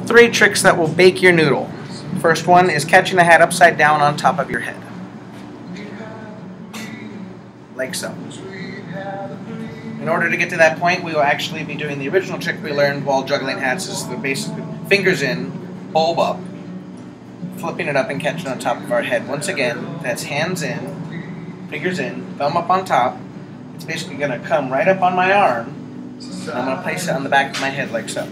3 tricks that will bake your noodle. First one is catching the hat upside down on top of your head. Like so. In order to get to that point, we will actually be doing the original trick we learned while juggling hats, is the basic fingers in, bulb up, flipping it up and catching it on top of our head. Once again, that's hands in, fingers in, thumb up on top. It's basically going to come right up on my arm, and I'm going to place it on the back of my head like so.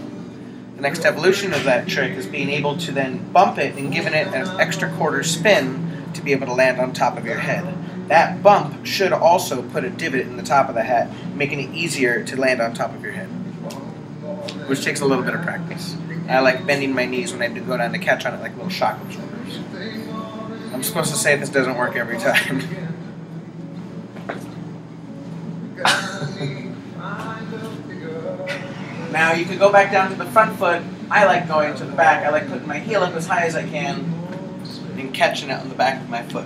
The next evolution of that trick is being able to then bump it and giving it an extra quarter spin to be able to land on top of your head. That bump should also put a divot in the top of the hat, making it easier to land on top of your head, which takes a little bit of practice. I like bending my knees when I do go down to catch on it like little shock absorbers. I'm supposed to say this doesn't work every time. Now you could go back down to the front foot. I like going to the back. I like putting my heel up as high as I can and catching it on the back of my foot.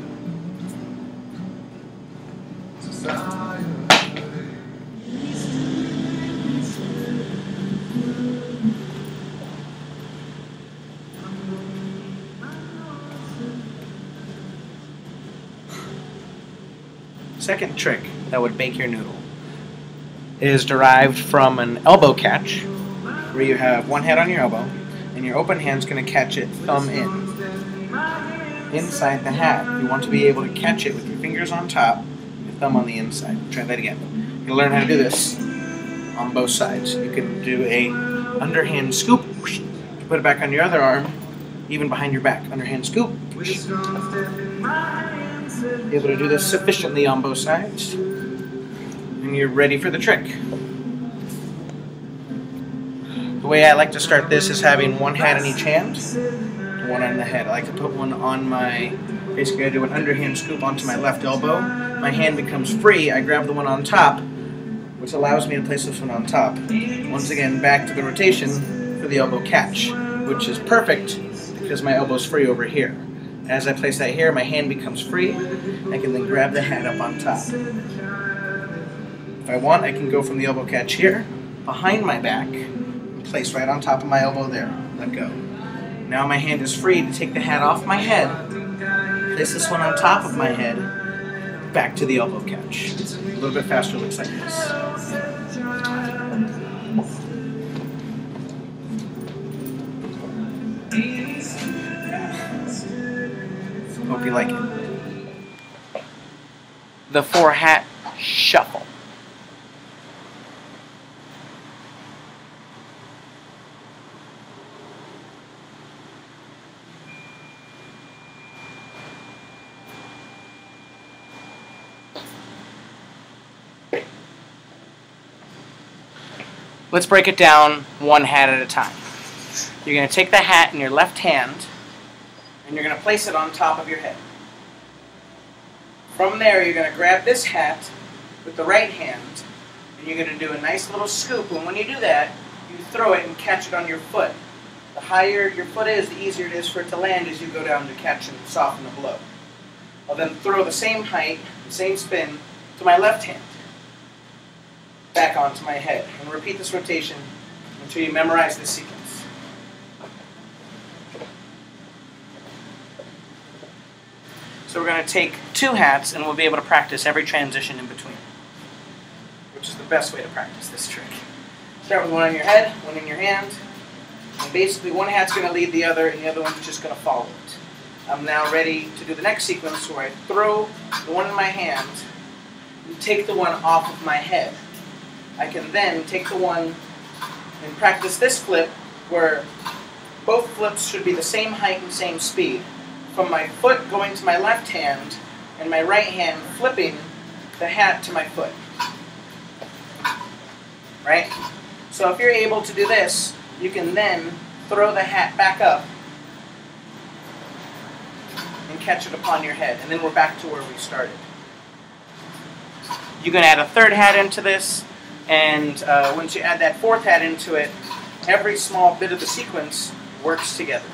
Second trick that would bake your noodle is derived from an elbow catch, where you have one hand on your elbow and your open hand's going to catch it thumb in inside the hat. You want to be able to catch it with your fingers on top and your thumb on the inside. Try that again. You'll learn how to do this on both sides. You can do a underhand scoop, put it back on your other arm, even behind your back. Underhand scoop. Be able to do this sufficiently on both sides, and you're ready for the trick. The way I like to start this is having one hat in each hand, one on the head. I like to put one on my, basically I do an underhand scoop onto my left elbow. My hand becomes free, I grab the one on top, which allows me to place this one on top. Once again, back to the rotation for the elbow catch, which is perfect because my elbow's free over here. As I place that here, my hand becomes free. I can then grab the hat up on top. If I want, I can go from the elbow catch here, behind my back, and place right on top of my elbow there. Let go. Now my hand is free to take the hat off my head, place this one on top of my head, back to the elbow catch. A little bit faster, looks like this. Hope you like it. The 4-hat shuffle. Let's break it down one hat at a time. You're going to take the hat in your left hand, and you're going to place it on top of your head. From there, you're going to grab this hat with the right hand, and you're going to do a nice little scoop, and when you do that, you throw it and catch it on your foot. The higher your foot is, the easier it is for it to land as you go down to catch and soften the blow. I'll then throw the same height, the same spin, to my left hand, back onto my head, and repeat this rotation until you memorize this sequence. So we're going to take 2 hats, and we'll be able to practice every transition in between, which is the best way to practice this trick. Start with one on your head, one in your hand, and basically one hat's going to lead the other, and the other one's just going to follow it. I'm now ready to do the next sequence where I throw the one in my hand and take the one off of my head. I can then take the one and practice this flip where both flips should be the same height and same speed. From my foot going to my left hand and my right hand flipping the hat to my foot. Right? So if you're able to do this, you can then throw the hat back up and catch it upon your head. And then we're back to where we started. You can add a 3rd hat into this, and once you add that 4th hat into it, every small bit of the sequence works together.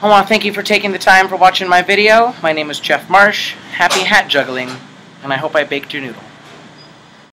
I want to thank you for taking the time for watching my video. My name is Geoff Marsh. Happy hat juggling, and I hope I baked your noodle.